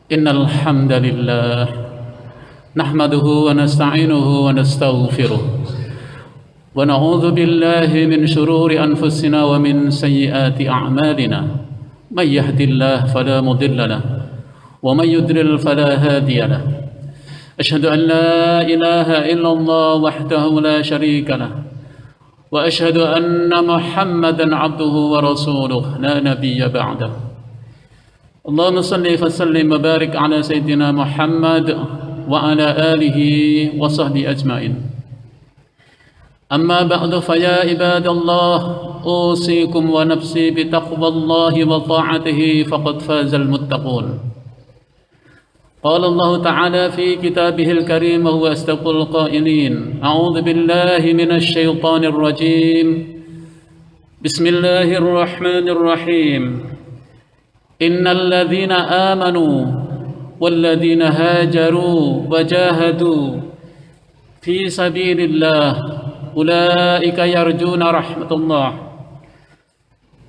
إن الحمد لله نحمده ونستعينه ونستغفره ونعوذ بالله من شرور أنفسنا ومن سيئات أعمالنا من يهد الله فلا مضل له ومن يضلل فلا هادي له أشهد أن لا إله إلا الله وحده لا شريك له وأشهد أن محمدا عبده ورسوله لا نبي بعده اللهم صل وسلم وبارك على سيدنا محمد وعلى آله وصحبه أجمعين أما بعد فيا عباد الله أوصيكم ونفسي بتقوى الله وطاعته فقد فاز المتقون قال الله تعالى في كتابه الكريم وهو أصدق القائلين أعوذ بالله من الشيطان الرجيم بسم الله الرحمن الرحيم إن الذين آمنوا والذين هاجروا وجاهدوا في سبيل الله أولئك يرجون رحمة الله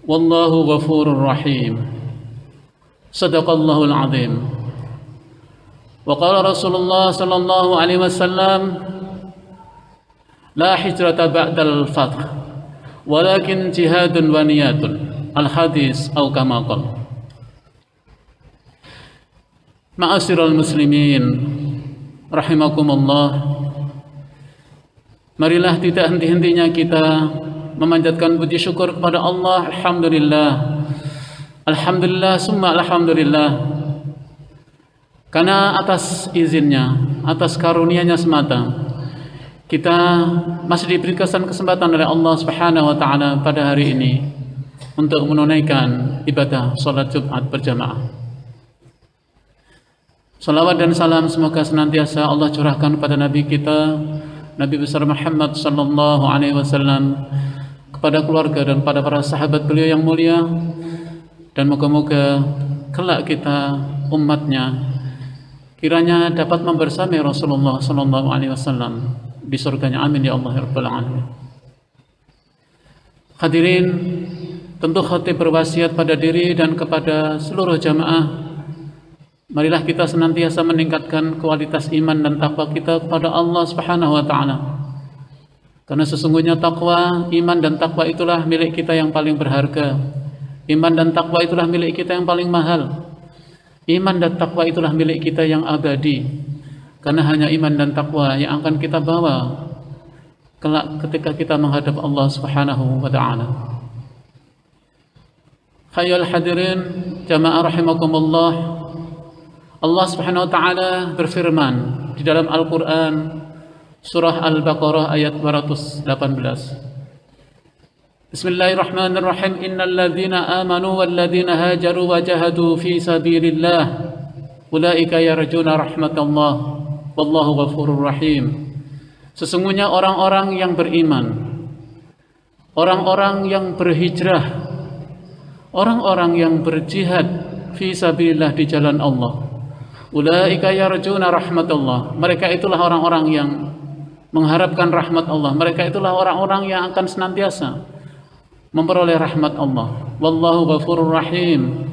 والله غفور رحيم صدق الله العظيم وقال رسول الله صلى الله عليه وسلم لا هجرة بعد الفتح ولكن جهاد ونيات الحديث أو كما قال. Ma'asyiral muslimin rahimakumullah, marilah tidak henti-hentinya kita memanjatkan puji syukur kepada Allah. Alhamdulillah, alhamdulillah, summa alhamdulillah, karena atas izinnya, atas karunia-Nya semata kita masih diberi kesempatan oleh Allah Subhanahu wa taala pada hari ini untuk menunaikan ibadah salat Jumat berjamaah. Salawat dan salam semoga senantiasa Allah curahkan kepada Nabi kita, Nabi besar Muhammad sallallahu alaihi wasallam, kepada keluarga dan pada para sahabat beliau yang mulia, dan moga-moga kelak kita umatnya kiranya dapat membersamai Rasulullah sallallahu alaihi wasallam di surganya. Amin ya Allah ya rabbal alamin. Hadirin, tentu khatib berwasiat pada diri dan kepada seluruh jamaah, marilah kita senantiasa meningkatkan kualitas iman dan takwa kita kepada Allah Subhanahu wa taala. Karena sesungguhnya takwa, iman dan takwa itulah milik kita yang paling berharga. Iman dan takwa itulah milik kita yang paling mahal. Iman dan takwa itulah milik kita yang abadi. Karena hanya iman dan takwa yang akan kita bawa kelak ketika kita menghadap Allah Subhanahu wa taala. Khayal hadirin jamaah rahimakumullah, Allah Subhanahu wa taala berfirman di dalam Al-Qur'an surah Al-Baqarah ayat 218. Bismillahirrahmanirrahim. Innal ladzina amanu wal ladzina hajaru wa jahadu fi sabilillah ulaika yarjuna rahmatallah wallahu ghafurur rahim. Sesungguhnya orang-orang yang beriman, orang-orang yang berhijrah, orang-orang yang berjihad fi sabilillah di jalan Allah, ulaika yarjuna rahmatullah, mereka itulah orang-orang yang mengharapkan rahmat Allah. Mereka itulah orang-orang yang akan senantiasa memperoleh rahmat Allah. Wallahu ghafurur rahim,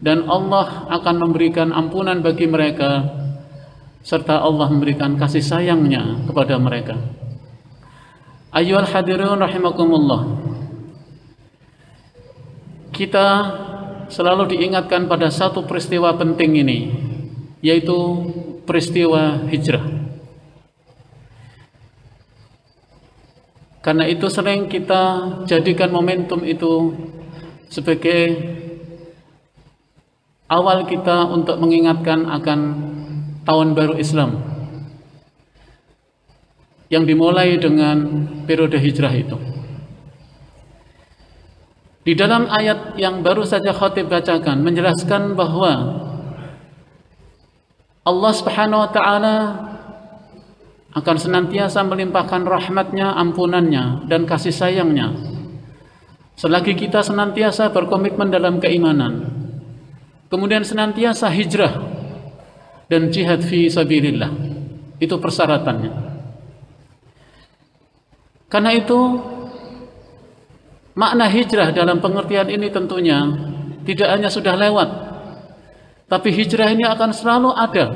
dan Allah akan memberikan ampunan bagi mereka, serta Allah memberikan kasih sayangnya kepada mereka. Ayyuhal hadirun rahimakumullah, kita selalu diingatkan pada satu peristiwa penting ini, yaitu peristiwa hijrah. Karena itu sering kita jadikan momentum itu sebagai awal kita untuk mengingatkan akan tahun baru Islam yang dimulai dengan periode hijrah itu. Di dalam ayat yang baru saja khatib bacakan menjelaskan bahwa Allah Subhanahu wa taala akan senantiasa melimpahkan rahmatnya, ampunannya, dan kasih sayangnya selagi kita senantiasa berkomitmen dalam keimanan, kemudian senantiasa hijrah dan jihad fi sabilillah. Itu persyaratannya. Karena itu makna hijrah dalam pengertian ini tentunya tidak hanya sudah lewat, Tapi hijrah ini akan selalu ada.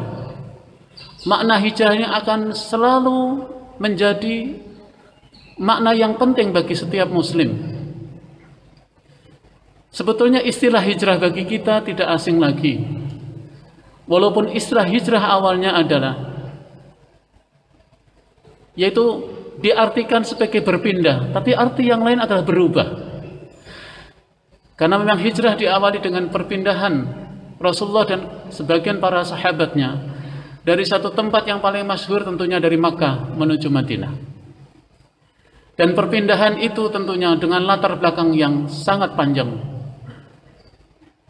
Makna hijrah ini akan selalu menjadi makna yang penting bagi setiap muslim. Sebetulnya istilah hijrah bagi kita tidak asing lagi. Walaupun istilah hijrah awalnya adalah yaitu diartikan sebagai berpindah, tapi arti yang lain adalah berubah. Karena memang hijrah diawali dengan perpindahan Rasulullah dan sebagian para sahabatnya dari satu tempat yang paling masyhur tentunya dari Makkah menuju Madinah. Dan perpindahan itu tentunya dengan latar belakang yang sangat panjang.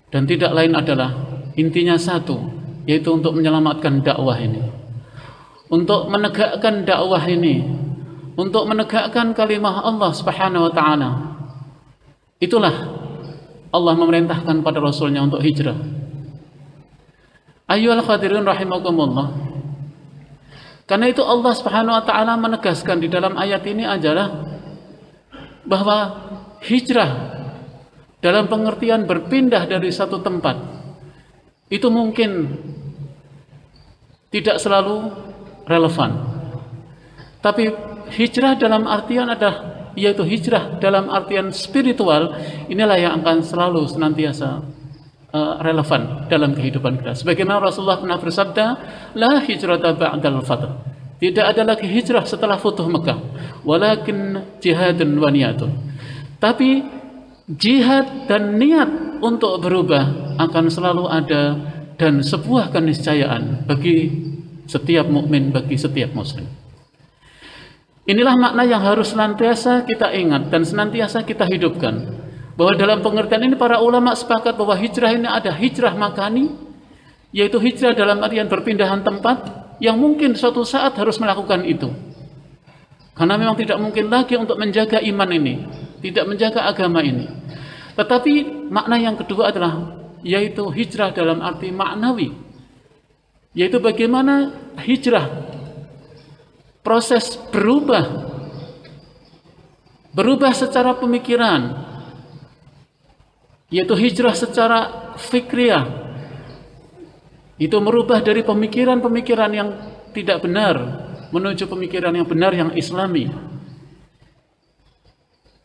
Dan tidak lain adalah intinya satu, yaitu untuk menyelamatkan dakwah ini. Untuk menegakkan dakwah ini, untuk menegakkan kalimah Allah Subhanahu wa taala. Itulah Allah memerintahkan pada Rasulnya untuk hijrah. Ayyuhal hadirin rahimakumullah. Karena itu Allah Subhanahu wa taala menegaskan di dalam ayat ini adalah bahwa hijrah dalam pengertian berpindah dari satu tempat itu mungkin tidak selalu relevan. Tapi hijrah dalam artian adalah yaitu hijrah dalam artian spiritual, inilah yang akan selalu senantiasa relevan dalam kehidupan kita. Sebagaimana Rasulullah pernah bersabda, la hijrata ba'dal fath. Tidak ada lagi hijrah setelah futuh Mekah, walakin jihadun wa niyatun. Tapi jihad dan niat untuk berubah akan selalu ada dan sebuah keniscayaan bagi setiap mukmin, bagi setiap muslim. Inilah makna yang harus senantiasa kita ingat dan senantiasa kita hidupkan, bahwa dalam pengertian ini para ulama sepakat bahwa hijrah ini ada hijrah makani, yaitu hijrah dalam artian berpindahan tempat yang mungkin suatu saat harus melakukan itu. Karena memang tidak mungkin lagi untuk menjaga iman ini, tidak menjaga agama ini. Tetapi makna yang kedua adalah yaitu hijrah dalam arti maknawi, yaitu bagaimana hijrah proses berubah secara pemikiran, yaitu hijrah secara fikriyah, itu merubah dari pemikiran-pemikiran yang tidak benar menuju pemikiran yang benar, yang islami.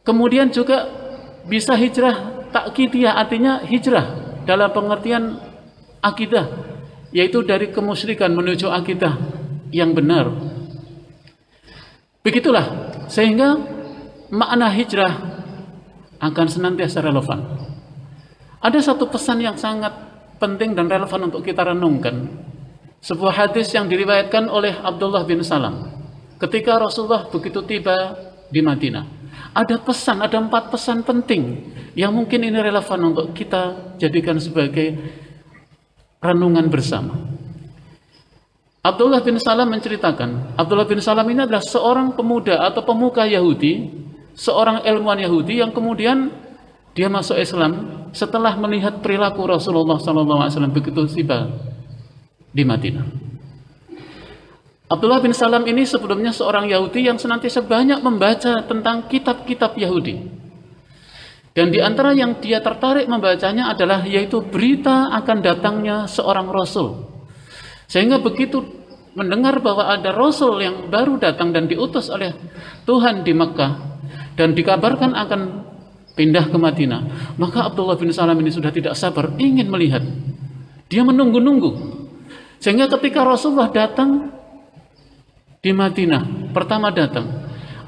Kemudian juga bisa hijrah takkidiyah, artinya hijrah dalam pengertian akidah, yaitu dari kemusyrikan menuju akidah yang benar. Begitulah, sehingga makna hijrah akan senantiasa relevan. Ada satu pesan yang sangat penting dan relevan untuk kita renungkan. Sebuah hadis yang diriwayatkan oleh Abdullah bin Salam ketika Rasulullah begitu tiba di Madinah. Ada pesan, ada 4 pesan penting yang mungkin ini relevan untuk kita jadikan sebagai renungan bersama. Abdullah bin Salam menceritakan, Abdullah bin Salam ini adalah seorang pemuda atau pemuka Yahudi, seorang ilmuwan Yahudi yang kemudian dia masuk Islam setelah melihat perilaku Rasulullah SAW begitu tiba di Madinah. Abdullah bin Salam ini sebelumnya seorang Yahudi yang senantiasa banyak membaca tentang kitab-kitab Yahudi. Dan di antara yang dia tertarik membacanya adalah yaitu berita akan datangnya seorang Rasul. Sehingga begitu mendengar bahwa ada Rasul yang baru datang dan diutus oleh Tuhan di Makkah dan dikabarkan akan pindah ke Madinah, maka Abdullah bin Salam ini sudah tidak sabar ingin melihat. Dia menunggu-nunggu. Sehingga ketika Rasulullah datang di Madinah, pertama datang,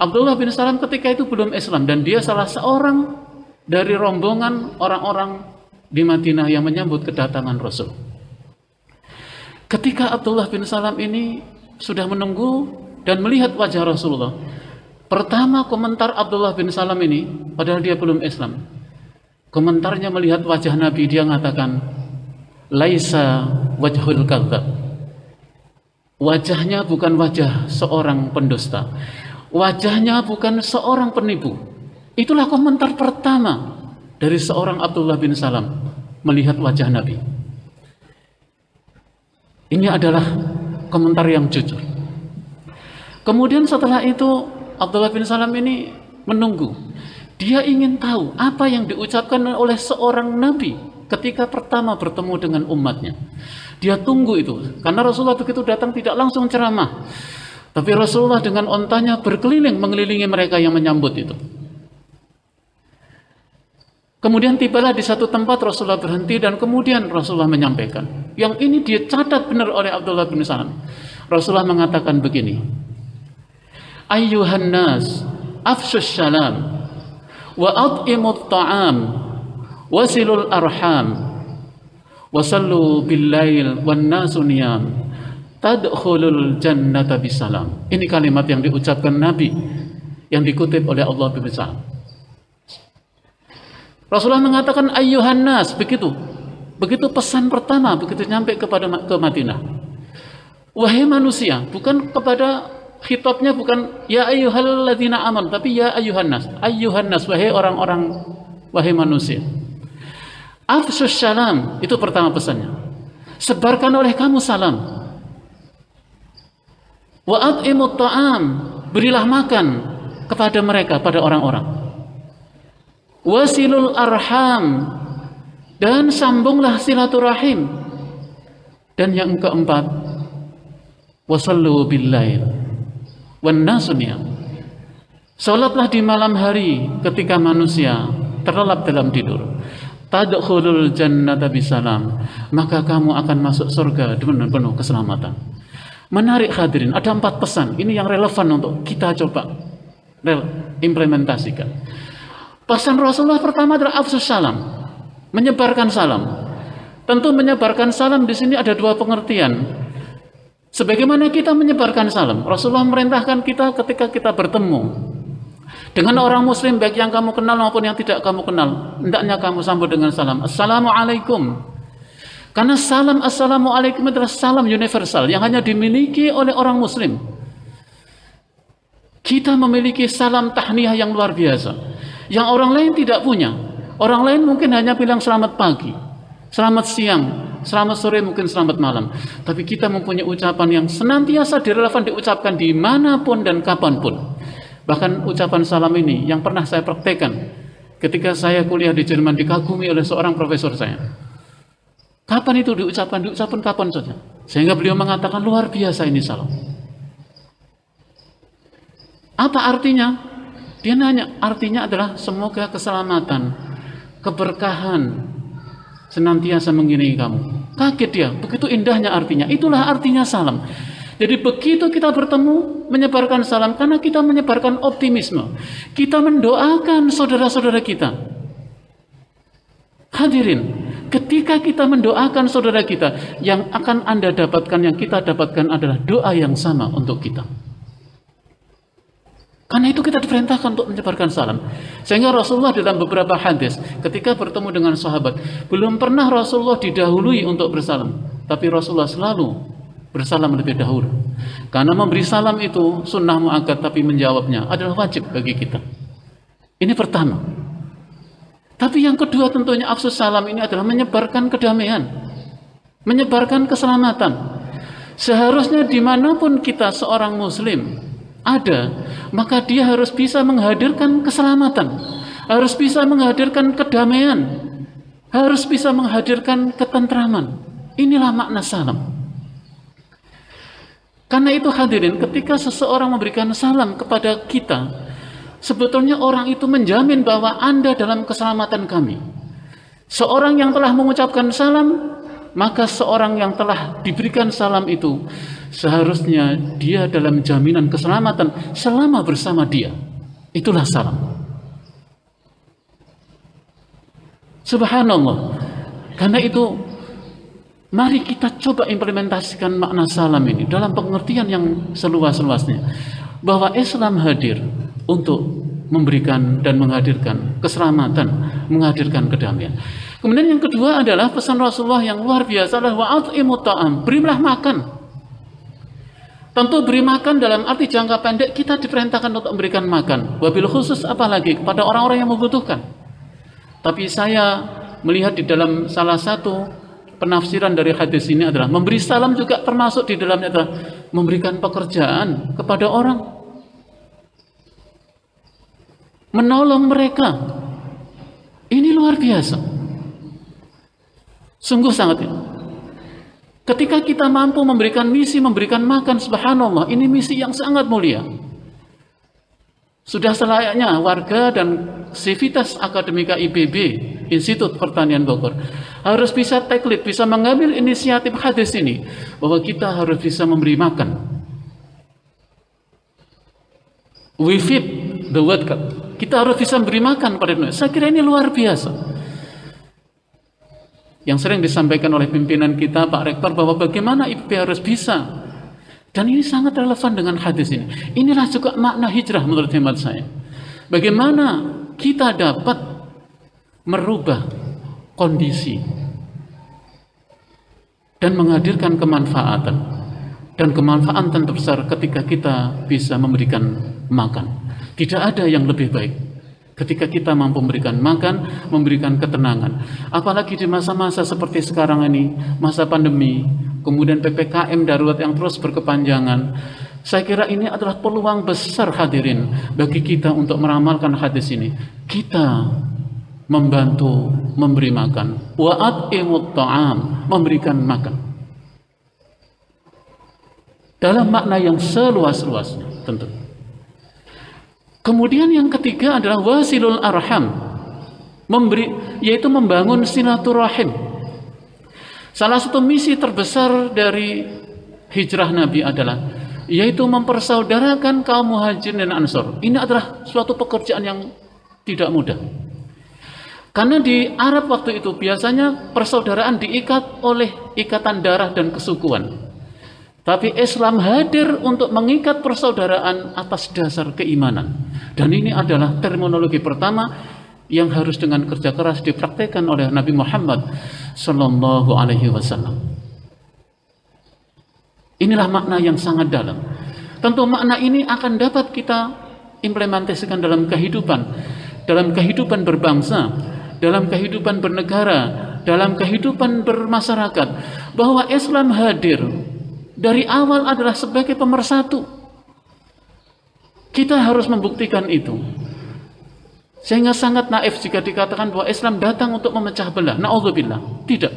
Abdullah bin Salam ketika itu belum Islam dan dia salah seorang dari rombongan orang-orang di Madinah yang menyambut kedatangan Rasul. Ketika Abdullah bin Salam ini sudah menunggu dan melihat wajah Rasulullah, pertama komentar Abdullah bin Salam ini, padahal dia belum Islam, komentarnya melihat wajah Nabi, dia mengatakan, laisa wajhul kadzdzab. Wajahnya bukan wajah seorang pendusta, wajahnya bukan seorang penipu. Itulah komentar pertama dari seorang Abdullah bin Salam melihat wajah Nabi. Ini adalah komentar yang jujur. Kemudian setelah itu Abdullah bin Salam ini menunggu. Dia ingin tahu apa yang diucapkan oleh seorang nabi ketika pertama bertemu dengan umatnya. Dia tunggu itu, karena Rasulullah begitu datang tidak langsung ceramah, tapi Rasulullah dengan ontanya berkeliling mengelilingi mereka yang menyambut itu. Kemudian tibalah di satu tempat, Rasulullah berhenti dan kemudian Rasulullah menyampaikan. Yang ini dia catat benar oleh Abdullah bin Salam. Rasulullah mengatakan begini, Ayyuhan nas, afshus salam, wa at'imut ta'am, wasilul arham, wasallu bil-lail wan nasu niyam, tadkhulul jannata bisalam. Ini kalimat yang diucapkan Nabi, yang dikutip oleh Allah bin Salam. Rasulullah mengatakan ayyuhan nas, begitu pesan pertama begitu nyampe ke Madinah. Wahai manusia, bukan kepada khitabnya bukan ya ayyuhalladzina aman, tapi ya ayyuhan nas. Ayyuhan nas, wahai orang-orang, wahai manusia. Afshus salam, itu pertama pesannya. Sebarkan oleh kamu salam. Wa at'imut ta'am, berilah makan kepada mereka, pada orang-orang. Wasilul arham, dan sambunglah silaturahim. Dan yang keempat, wasallu billail wan nasu niyam, salatlah di malam hari ketika manusia terlelap dalam tidur. Tadkhulul jannata bisalam, maka kamu akan masuk surga dengan penuh keselamatan. Menarik hadirin, ada 4 pesan ini yang relevan untuk kita coba implementasikan. Pesan Rasulullah pertama adalah afsus salam, menyebarkan salam. Tentu menyebarkan salam di sini ada 2 pengertian. Sebagaimana kita menyebarkan salam, Rasulullah merintahkan kita ketika kita bertemu dengan orang muslim, baik yang kamu kenal maupun yang tidak kamu kenal, hendaknya kamu sambut dengan salam, Assalamualaikum. Karena salam Assalamualaikum adalah salam universal yang hanya dimiliki oleh orang muslim. Kita memiliki salam tahniyah yang luar biasa, yang orang lain tidak punya. Orang lain mungkin hanya bilang selamat pagi, selamat siang, selamat sore, mungkin selamat malam. Tapi kita mempunyai ucapan yang senantiasa direlevan diucapkan dimanapun dan kapanpun. Bahkan ucapan salam ini yang pernah saya praktekkan ketika saya kuliah di Jerman, dikagumi oleh seorang profesor saya. Kapan itu diucapkan? Diucapkan kapan saja. Sehingga beliau mengatakan luar biasa ini salam. Apa artinya? Dia nanya, artinya adalah semoga keselamatan, keberkahan senantiasa mengiringi kamu. Kaget dia, begitu indahnya artinya. Itulah artinya salam. Jadi begitu kita bertemu, menyebarkan salam, karena kita menyebarkan optimisme. Kita mendoakan saudara-saudara kita. Hadirin, ketika kita mendoakan saudara kita, yang akan Anda dapatkan, yang kita dapatkan adalah doa yang sama untuk kita. Karena itu kita diperintahkan untuk menyebarkan salam. Sehingga Rasulullah dalam beberapa hadis ketika bertemu dengan sahabat, belum pernah Rasulullah didahului untuk bersalam, tapi Rasulullah selalu bersalam lebih dahulu. Karena memberi salam itu sunnah muakkad, tapi menjawabnya adalah wajib bagi kita. Ini pertama. Tapi yang kedua tentunya afsus salam ini adalah menyebarkan kedamaian, menyebarkan keselamatan. Seharusnya dimanapun kita seorang muslim ada, maka dia harus bisa menghadirkan keselamatan, harus bisa menghadirkan kedamaian, harus bisa menghadirkan ketentraman. Inilah makna salam. Karena itu hadirin, ketika seseorang memberikan salam kepada kita, sebetulnya orang itu menjamin bahwa Anda dalam keselamatan kami. Seorang yang telah mengucapkan salam, maka seorang yang telah diberikan salam itu seharusnya dia dalam jaminan keselamatan selama bersama dia. Itulah salam. Subhanallah. Karena itu mari kita coba implementasikan makna salam ini dalam pengertian yang seluas-luasnya, bahwa Islam hadir untuk memberikan dan menghadirkan keselamatan, menghadirkan kedamaian. Kemudian yang kedua adalah pesan Rasulullah yang luar biasa adalah wa'at'imut ta'am, berilah makan. Tentu beri makan dalam arti jangka pendek, kita diperintahkan untuk memberikan makan. Wabil khusus apalagi kepada orang-orang yang membutuhkan. Tapi saya melihat di dalam salah satu penafsiran dari hadis ini adalah memberi salam juga termasuk di dalamnya adalah memberikan pekerjaan kepada orang, menolong mereka. Ini luar biasa. Sungguh sangat ini. Ketika kita mampu memberikan misi, memberikan makan, subhanallah, ini misi yang sangat mulia. Sudah selayaknya warga dan Sivitas Akademika IPB, Institut Pertanian Bogor, harus bisa take lead, bisa mengambil inisiatif hadis ini, bahwa kita harus bisa memberi makan. We feed the world. Kita harus bisa memberi makan pada dunia. Saya kira ini luar biasa. Yang sering disampaikan oleh pimpinan kita, Pak Rektor, bahwa bagaimana IPB harus bisa. Dan ini sangat relevan dengan hadis ini. Inilah juga makna hijrah menurut hemat saya. Bagaimana kita dapat merubah kondisi dan menghadirkan kemanfaatan. Dan kemanfaatan terbesar ketika kita bisa memberikan makan. Tidak ada yang lebih baik ketika kita mampu memberikan makan, memberikan ketenangan. Apalagi di masa-masa seperti sekarang ini, masa pandemi, kemudian PPKM darurat yang terus berkepanjangan. Saya kira ini adalah peluang besar hadirin bagi kita untuk meramalkan hadis ini. Kita membantu memberi makan. Wa at'imut ta'am, memberikan makan. Dalam makna yang seluas-luasnya tentu. Kemudian yang ketiga adalah wasilul arham, yaitu membangun silaturahim. Salah satu misi terbesar dari hijrah Nabi adalah yaitu mempersaudarakan kaum muhajirin dan ansor. Ini adalah suatu pekerjaan yang tidak mudah. Karena di Arab waktu itu biasanya persaudaraan diikat oleh ikatan darah dan kesukuan. Tapi Islam hadir untuk mengikat persaudaraan atas dasar keimanan. Dan ini adalah terminologi pertama yang harus dengan kerja keras dipraktekkan oleh Nabi Muhammad Sallallahu Alaihi Wasallam. Inilah makna yang sangat dalam. Tentu makna ini akan dapat kita implementasikan dalam kehidupan berbangsa, dalam kehidupan bernegara, dalam kehidupan bermasyarakat, bahwa Islam hadir dari awal adalah sebagai pemersatu. Kita harus membuktikan itu. Sehingga sangat naif jika dikatakan bahwa Islam datang untuk memecah belah. Na'udzubillah. Tidak.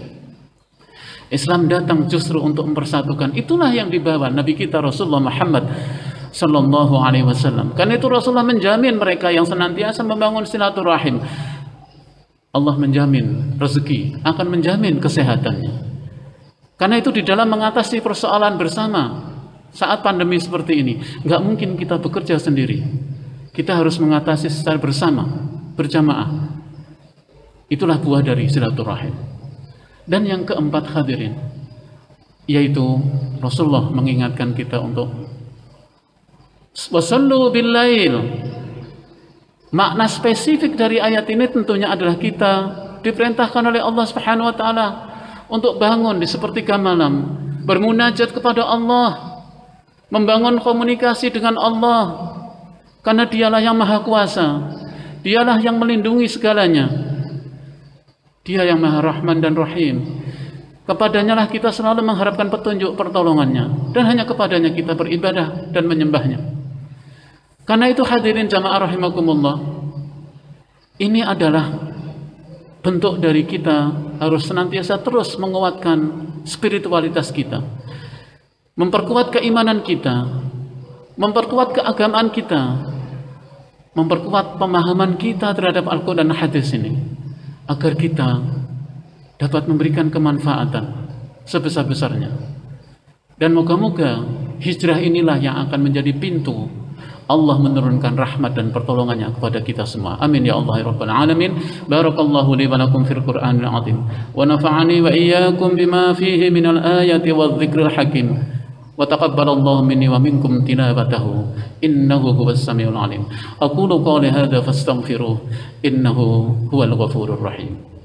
Islam datang justru untuk mempersatukan. Itulah yang dibawa Nabi kita Rasulullah Muhammad Sallallahu Alaihi Wasallam. Karena itu Rasulullah menjamin mereka yang senantiasa membangun silaturahim. Allah menjamin rezeki, akan menjamin kesehatannya. Karena itu di dalam mengatasi persoalan bersama saat pandemi seperti ini, nggak mungkin kita bekerja sendiri. Kita harus mengatasi secara bersama, berjamaah. Itulah buah dari silaturahim. Dan yang keempat hadirin, yaitu Rasulullah mengingatkan kita untuk wasallu bil lail. Makna spesifik dari ayat ini tentunya adalah kita diperintahkan oleh Allah Subhanahu wa taala untuk bangun di sepertiga malam, bermunajat kepada Allah, membangun komunikasi dengan Allah, karena dialah yang maha kuasa, dialah yang melindungi segalanya, dia yang maha rahman dan rahim. Kepadanya lah kita selalu mengharapkan petunjuk pertolongannya, dan hanya kepadanya kita beribadah dan menyembahnya. Karena itu hadirin jamaah rahimakumullah, ini adalah bentuk dari kita harus senantiasa terus menguatkan spiritualitas kita, memperkuat keimanan kita, memperkuat keagamaan kita, memperkuat pemahaman kita terhadap Al-Quran dan hadis ini, agar kita dapat memberikan kemanfaatan sebesar-besarnya. Dan moga-moga hijrah inilah yang akan menjadi pintu Allah menurunkan rahmat dan pertolongannya kepada kita semua. Amin ya Allah ya Rabbal Alamin. Barakallahu li wa lakum fil Qur'anil azim. Wa nafa'ani wa iyyakum bima fihi minal ayati wadh dzikril hakim. Wa taqabbalallahu minni wa minkum tilawatahu. Innahu huwas samiul alim. Aqulu qawli hadza fastaghfiruh. Innahu huwal ghafurur rahim.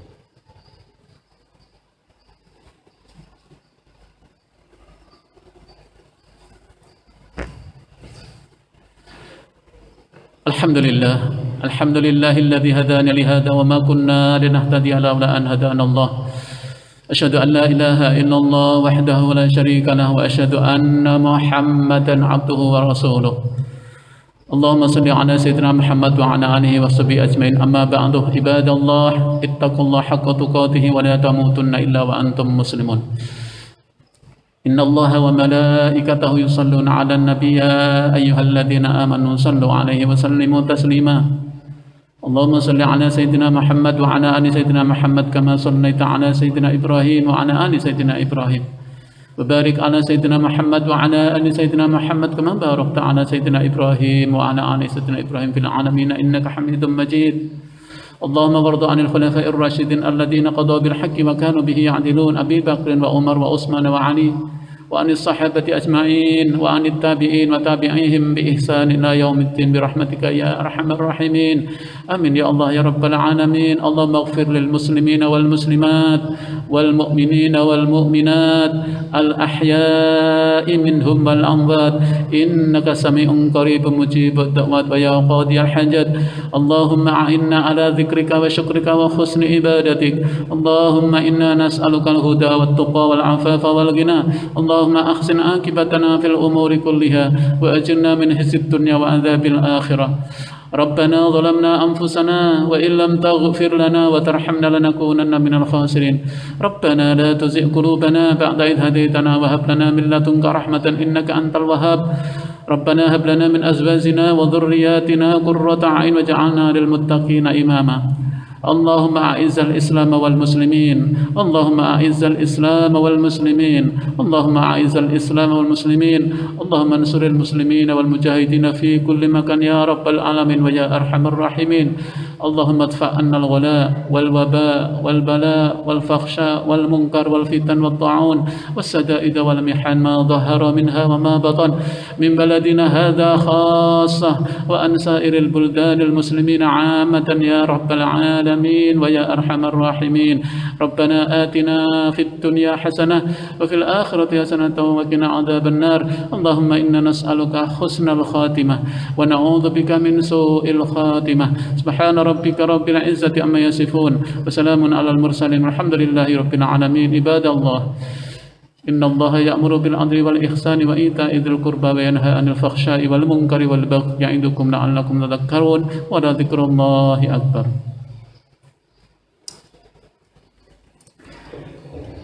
Alhamdulillahilladzi hadana li hadza wa ma kunna linahtadiya laula an hadana Allah. Asyhadu an la ilaha illallah wahdahu la syarika lahu wa asyhadu anna Muhammadan abduhu wa rasuluh. اللهم صل على سيدنا محمد وعلى آله وصحبه أجمعين. أما بعد، عباد الله، اتقوا الله حق تقاته ولا تموتن إلا وأنتم مسلمون. إن الله وملائكته يصلون على النبي يا أيها الذين آمنوا صلوا عليه وسلموا تسليما. اللهم صل على سيدنا محمد وعلى آل سيدنا محمد كما صليت على سيدنا إبراهيم وعلى آل سيدنا إبراهيم، وبارك على سيدنا محمد وعلى آل سيدنا محمد كما باركت على سيدنا إبراهيم وعلى آل سيدنا إبراهيم في العالمين إنك حميد مجيد. اللهم وارض عن الخلفاء الراشدين الذين قضوا بالحق وكانوا به يعدلون، أبي بكر وعمر وعثمان وعلي، وعن الصحابة أجمعين، وعن التابعين وتابعيهم بإحسان إلى يوم الدين برحمتك يا أرحم الراحمين. آمين يا الله يا رب العالمين. اللهم اغفر للمسلمين والمسلمات والمؤمنين والمؤمنات الأحياء منهم والأموات إنك سميع قريب مجيب الدعوات ويا قاضي الحاجات. اللهم أعنا على ذكرك وشكرك وحسن عبادتك. اللهم إنا نسألك الهدى والتقى والعفاف والغنى. اللهم أحسن عاقبتنا في الأمور كلها وأجرنا من خزي الدنيا وعذاب الآخرة. ربنا ظلمنا أنفسنا وإن لم تغفر لنا وترحمنا لنكونن من الخاسرين. ربنا لا تزغ قلوبنا بعد إذ هديتنا وهب لنا من لدنك رحمة إنك أنت الوهاب. ربنا هب لنا من أزواجنا وذرياتنا قرة أعين واجعلنا للمتقين إماما. اللهم أعز الإسلام والمسلمين. اللهم أعز الإسلام والمسلمين. اللهم أعز الإسلام والمسلمين. اللهم انصر المسلمين والمجاهدين في كل مكان يا رب العالمين ويا أرحم الراحمين. اللهم ادفع عنا الغلاء والوباء والبلاء والفحشاء والمنكر والفتن والطاعون والسدائد والمحن ما ظهر منها وما بطن من بلدنا هذا خاصة وعن سائر البلدان المسلمين عامة يا رب العالمين ويا أرحم الراحمين. ربنا آتنا في الدنيا حسنة وفي الآخرة حسنة وقنا عذاب النار. اللهم إنا نسألك حسن الخاتمة ونعوذ بك من سوء الخاتمة. سبحان ربك رب العزة عما يصفون وسلام على المرسلين والحمد لله رب العالمين. عباد الله، إن الله يأمر بالعدل والإحسان وإيتاء ذي القربى وينهى عن الفحشاء والمنكر والبغي يعظكم لعلكم تذكرون ولذكر الله أكبر.